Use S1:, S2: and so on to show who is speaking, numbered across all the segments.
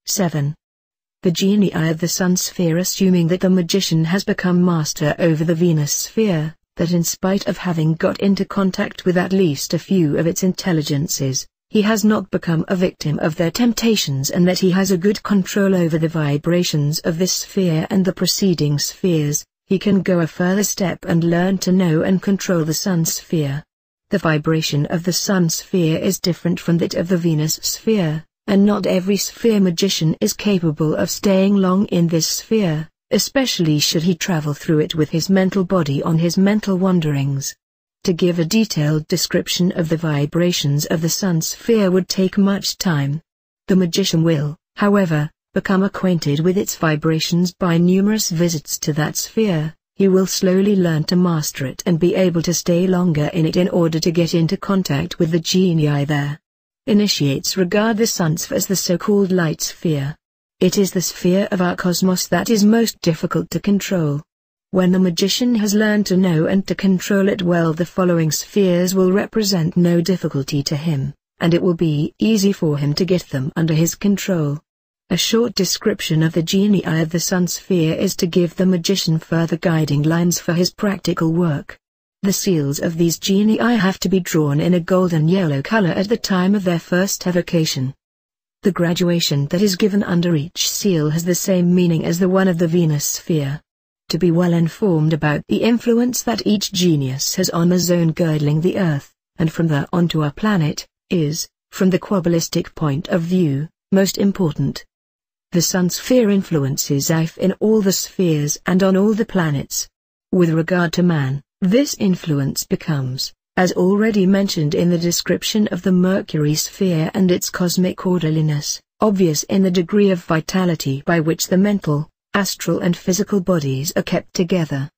S1: 7. The Genii of the Sun Sphere. Assuming that the magician has become master over the Venus sphere, that in spite of having got into contact with at least a few of its intelligences, he has not become a victim of their temptations, and that he has a good control over the vibrations of this sphere and the preceding spheres, he can go a further step and learn to know and control the Sun sphere. The vibration of the Sun sphere is different from that of the Venus sphere, and not every sphere magician is capable of staying long in this sphere, especially should he travel through it with his mental body on his mental wanderings. To give a detailed description of the vibrations of the Sun sphere would take much time. The magician will, however, become acquainted with its vibrations by numerous visits to that sphere. He will slowly learn to master it and be able to stay longer in it in order to get into contact with the genii there. Initiates regard the Sun sphere as the so-called light sphere. It is the sphere of our cosmos that is most difficult to control. When the magician has learned to know and to control it well, the following spheres will represent no difficulty to him, and it will be easy for him to get them under his control. A short description of the Genii of the Sun sphere is to give the magician further guiding lines for his practical work. The seals of these genii have to be drawn in a golden yellow color at the time of their first evocation. The graduation that is given under each seal has the same meaning as the one of the Venus sphere. To be well informed about the influence that each genius has on the zone girdling the Earth, and from there onto our planet, is, from the quabalistic point of view, most important. The Sun sphere influences life in all the spheres and on all the planets. With regard to man, this influence becomes, as already mentioned in the description of the Mercury sphere and its cosmic orderliness, obvious in the degree of vitality by which the mental, astral and physical bodies are kept together.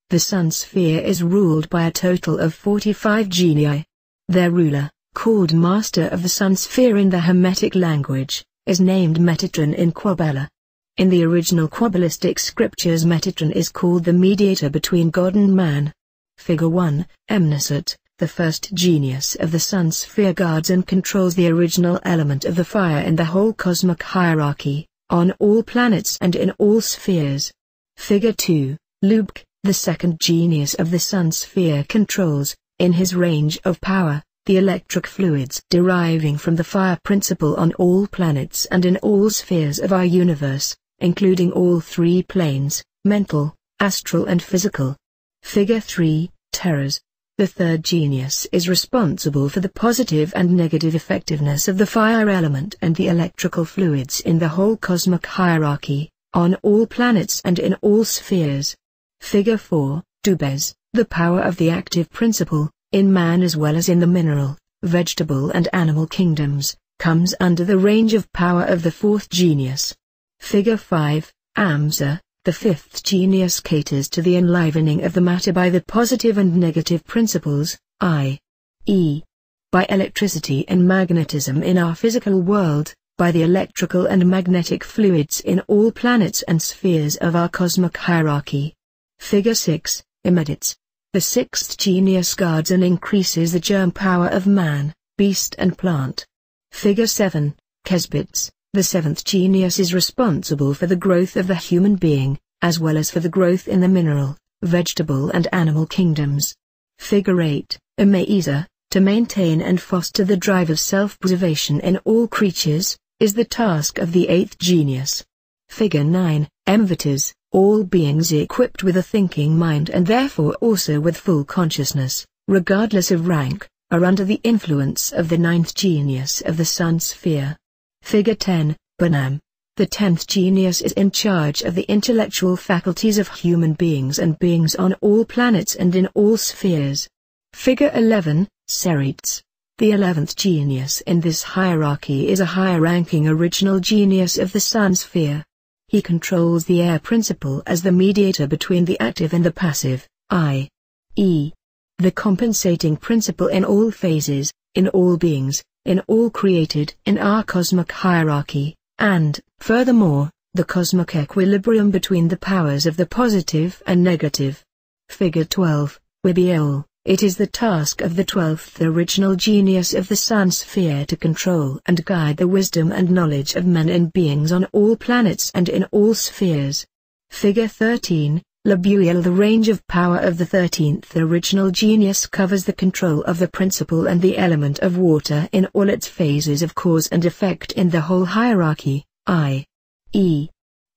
S1: The Sun sphere is ruled by a total of 45 genii. Their ruler, called Master of the Sun sphere in the Hermetic language, is named Metatron in Quabala. In the original Quabalistic scriptures, Metatron is called the mediator between God and man. Figure 1, Emnesat, the first genius of the Sun sphere, guards and controls the original element of the fire in the whole cosmic hierarchy, on all planets and in all spheres. Figure 2, Lubk, the second genius of the Sun sphere, controls, in his range of power, the electric fluids deriving from the fire principle on all planets and in all spheres of our universe, including all three planes, mental, astral and physical. Figure 3, Terras. The third genius is responsible for the positive and negative effectiveness of the fire element and the electrical fluids in the whole cosmic hierarchy, on all planets and in all spheres. Figure 4, Dubes. The power of the active principle, in man as well as in the mineral, vegetable and animal kingdoms, comes under the range of power of the fourth genius. Figure 5, Amza. The fifth genius caters to the enlivening of the matter by the positive and negative principles, i.e., by electricity and magnetism in our physical world, by the electrical and magnetic fluids in all planets and spheres of our cosmic hierarchy. Figure 6, Immedites. The sixth genius guards and increases the germ power of man, beast and plant. Figure 7, Kesbits. The seventh genius is responsible for the growth of the human being, as well as for the growth in the mineral, vegetable and animal kingdoms. Figure 8, Emaiza. To maintain and foster the drive of self-preservation in all creatures, is the task of the eighth genius. Figure 9, Emvitas. All beings equipped with a thinking mind and therefore also with full consciousness, regardless of rank, are under the influence of the ninth genius of the Sun sphere. Figure 10, Banam. The 10th genius is in charge of the intellectual faculties of human beings and beings on all planets and in all spheres. Figure 11, Serites. The 11th genius in this hierarchy is a higher-ranking original genius of the Sun sphere. He controls the air principle as the mediator between the active and the passive, i.e., the compensating principle in all phases, in all beings, in all created in our cosmic hierarchy, and, furthermore, the cosmic equilibrium between the powers of the positive and negative. Figure 12, Wibiol, It is the task of the 12th original genius of the Sun Sphere to control and guide the wisdom and knowledge of men and beings on all planets and in all spheres. Figure 13, Labuel. The range of power of the 13th original genius covers the control of the principle and the element of water in all its phases of cause and effect in the whole hierarchy, i.e.,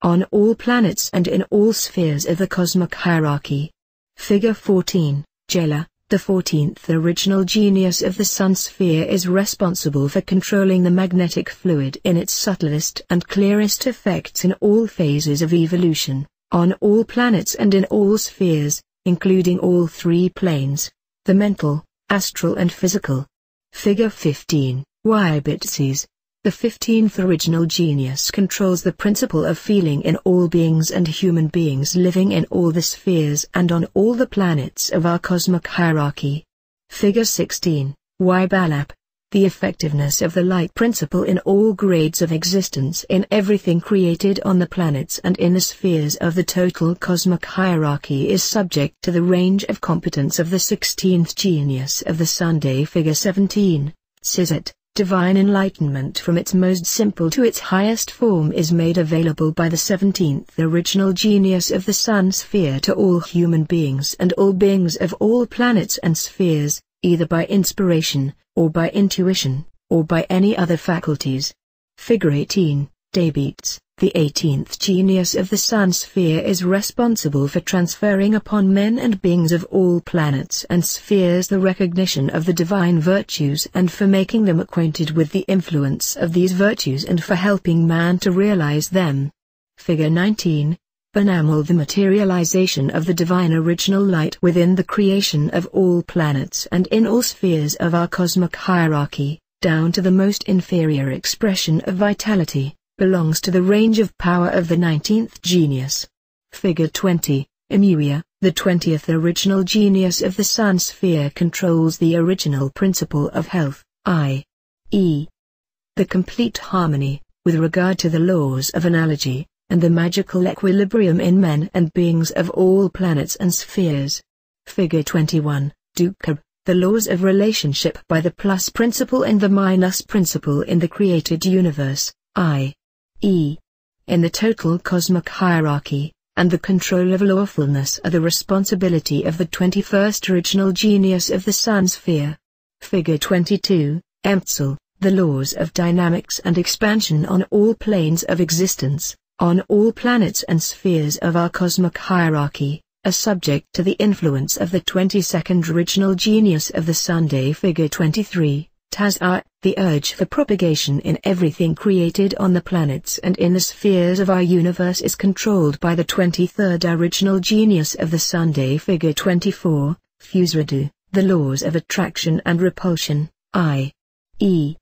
S1: on all planets and in all spheres of the cosmic hierarchy. Figure 14, Jela. The 14th original genius of the Sun Sphere is responsible for controlling the magnetic fluid in its subtlest and clearest effects in all phases of evolution, on all planets and in all spheres, including all three planes, the mental, astral and physical. Figure 15, Wybitses. The 15th original genius controls the principle of feeling in all beings and human beings living in all the spheres and on all the planets of our cosmic hierarchy. Figure 16, Wybalap. The effectiveness of the light principle in all grades of existence in everything created on the planets and in the spheres of the total cosmic hierarchy is subject to the range of competence of the 16th genius of the Sunday. Figure 17, Sizet. Divine enlightenment from its most simple to its highest form is made available by the 17th original genius of the Sun Sphere to all human beings and all beings of all planets and spheres, either by inspiration, or by intuition, or by any other faculties. Figure 18, Dabeats. The 18th genius of the Sun Sphere is responsible for transferring upon men and beings of all planets and spheres the recognition of the divine virtues and for making them acquainted with the influence of these virtues and for helping man to realize them. Figure 19, Benamal. The materialization of the divine original light within the creation of all planets and in all spheres of our cosmic hierarchy, down to the most inferior expression of vitality, belongs to the range of power of the 19th genius. Figure 20, Emuia. The 20th original genius of the Sun Sphere controls the original principle of health, i.e., the complete harmony, with regard to the laws of analogy, and the magical equilibrium in men and beings of all planets and spheres. Figure 21, Dukab. The laws of relationship by the plus principle and the minus principle in the created universe, i.e., in the total cosmic hierarchy, and the control of lawfulness are the responsibility of the 21st original genius of the Sun Sphere. Figure 22, Emtsal. The laws of dynamics and expansion on all planes of existence, on all planets and spheres of our cosmic hierarchy, are subject to the influence of the 22nd original genius of the Sunday. Figure 23, Taz'ar. The urge for propagation in everything created on the planets and in the spheres of our universe is controlled by the 23rd original genius of the Sunday. Figure 24, Fusradu. The laws of attraction and repulsion, i.e.,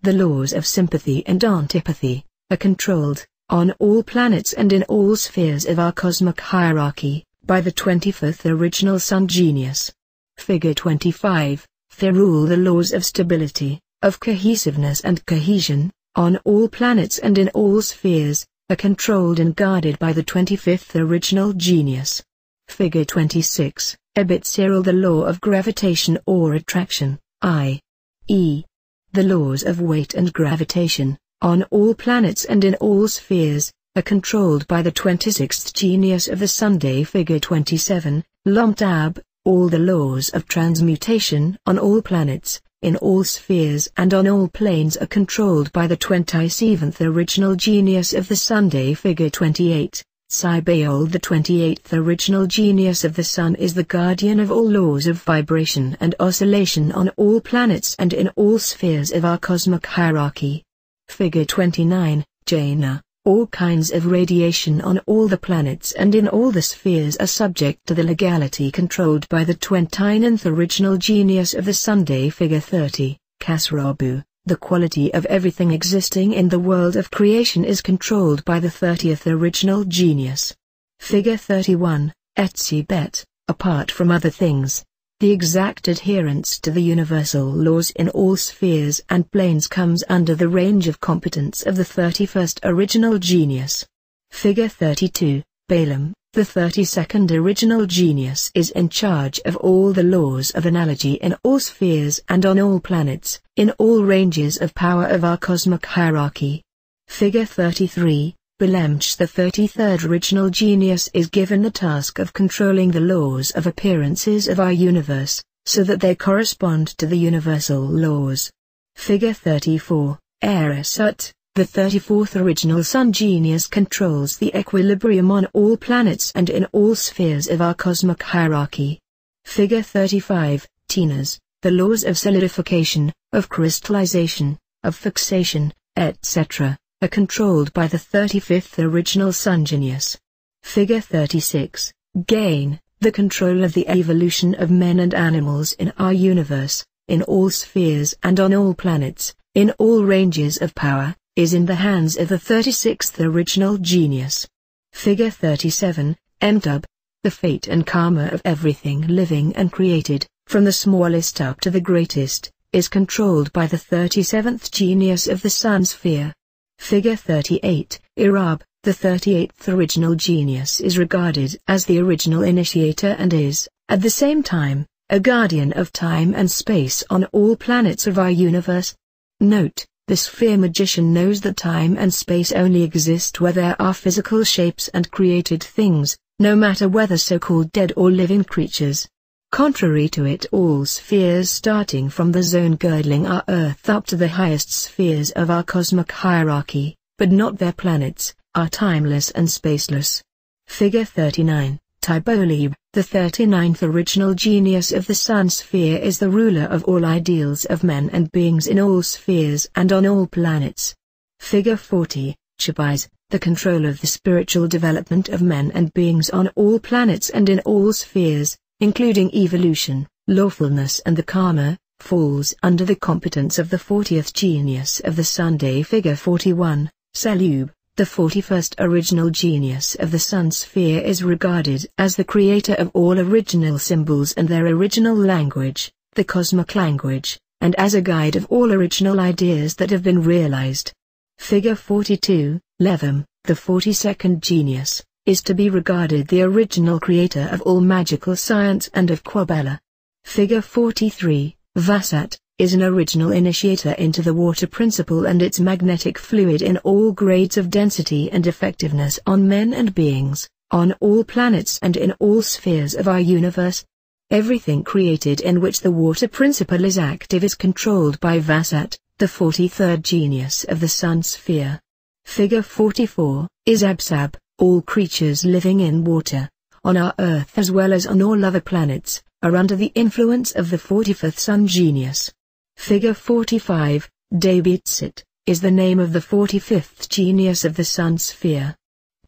S1: the laws of sympathy and antipathy, are controlled, on all planets and in all spheres of our cosmic hierarchy, by the 25th original Sun genius. Figure 25, Ferrul. The laws of stability, of cohesiveness and cohesion, on all planets and in all spheres, are controlled and guarded by the 25th original genius. Figure 26, Ebitseril. The law of gravitation or attraction, i.e., the laws of weight and gravitation, on all planets and in all spheres, are controlled by the 26th genius of the Sunday. Figure 27, Lomtab. All the laws of transmutation on all planets, in all spheres and on all planes are controlled by the 27th original genius of the Sunday. Figure 28, Cybeol. The 28th original genius of the Sun is the guardian of all laws of vibration and oscillation on all planets and in all spheres of our cosmic hierarchy. Figure 29, Jaina. All kinds of radiation on all the planets and in all the spheres are subject to the legality controlled by the 29th original genius of the Sunday. Figure 30, Kasrabu. The quality of everything existing in the world of creation is controlled by the 30th original genius. Figure 31, Etzibet. Apart from other things, the exact adherence to the universal laws in all spheres and planes comes under the range of competence of the 31st original genius. Figure 32, Balaam. The 32nd original genius is in charge of all the laws of analogy in all spheres and on all planets, in all ranges of power of our cosmic hierarchy. Figure 33, Belemch, the 33rd original genius, is given the task of controlling the laws of appearances of our universe, so that they correspond to the universal laws. Figure 34, Erisut, the 34th original Sun genius, controls the equilibrium on all planets and in all spheres of our cosmic hierarchy. Figure 35, Tinas, the laws of solidification, of crystallization, of fixation, etc., are controlled by the 35th original Sun genius. Figure 36, Gain, the control of the evolution of men and animals in our universe, in all spheres and on all planets, in all ranges of power, is in the hands of the 36th original genius. Figure 37, Entub, the fate and karma of everything living and created, from the smallest up to the greatest, is controlled by the 37th genius of the Sun sphere. Figure 38, Irab, the 38th original genius, is regarded as the original initiator and is, at the same time, a guardian of time and space on all planets of our universe. Note, the sphere magician knows that time and space only exist where there are physical shapes and created things, no matter whether so-called dead or living creatures. Contrary to it, all spheres starting from the zone girdling our Earth up to the highest spheres of our cosmic hierarchy, but not their planets, are timeless and spaceless. Figure 39, Tybolib, the 39th original genius of the Sun sphere, is the ruler of all ideals of men and beings in all spheres and on all planets. Figure 40, Chabais, the control of the spiritual development of men and beings on all planets and in all spheres, including evolution, lawfulness and the karma, falls under the competence of the 40th genius of the Sunday. Figure 41, Selub, the 41st original genius of the Sun sphere, is regarded as the creator of all original symbols and their original language, the cosmic language, and as a guide of all original ideas that have been realized. Figure 42, Levum, the 42nd genius, is to be regarded the original creator of all magical science and of Quabella. Figure 43, Vasat, is an original initiator into the water principle and its magnetic fluid in all grades of density and effectiveness on men and beings, on all planets and in all spheres of our universe. Everything created in which the water principle is active is controlled by Vasat, the 43rd genius of the Sun sphere. Figure 44, is Absab, all creatures living in water, on our Earth as well as on all other planets, are under the influence of the 45th Sun genius. Figure 45, Dabitsit, is the name of the 45th genius of the Sun sphere.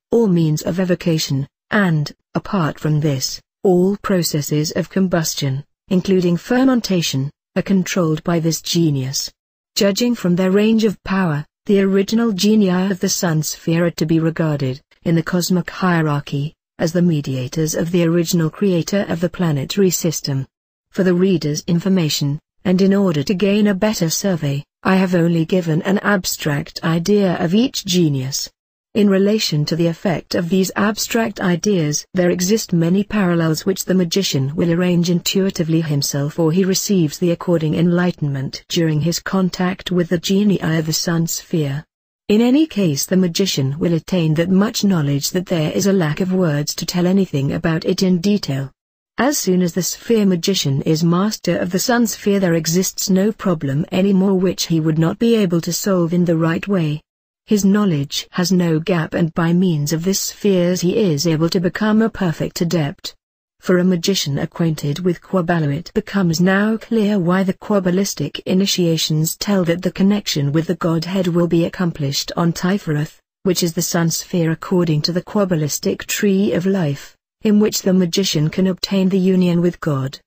S1: All means of evocation, and, apart from this, all processes of combustion, including fermentation, are controlled by this genius. Judging from their range of power, the original genii of the Sun sphere are to be regarded, in the cosmic hierarchy, as the mediators of the original creator of the planetary system. For the reader's information, and in order to gain a better survey, I have only given an abstract idea of each genius. In relation to the effect of these abstract ideas, there exist many parallels which the magician will arrange intuitively himself, or he receives the according enlightenment during his contact with the genii of the Sun sphere. In any case, the magician will attain that much knowledge that there is a lack of words to tell anything about it in detail. As soon as the sphere magician is master of the Sun sphere, there exists no problem anymore which he would not be able to solve in the right way. His knowledge has no gap, and by means of this spheres he is able to become a perfect adept. For a magician acquainted with Quabella, it becomes now clear why the Quabbalistic initiations tell that the connection with the Godhead will be accomplished on Tiferath, which is the Sun sphere according to the Quabbalistic tree of life, in which the magician can obtain the union with God.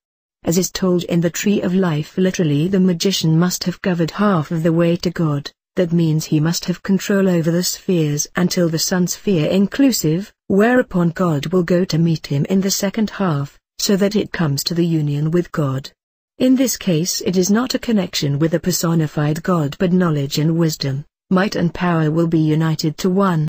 S1: As is told in the tree of life, literally the magician must have covered half of the way to God. That means he must have control over the spheres until the Sun sphere inclusive, whereupon God will go to meet him in the second half, so that it comes to the union with God. In this case it is not a connection with a personified God, but knowledge and wisdom, might and power will be united to one.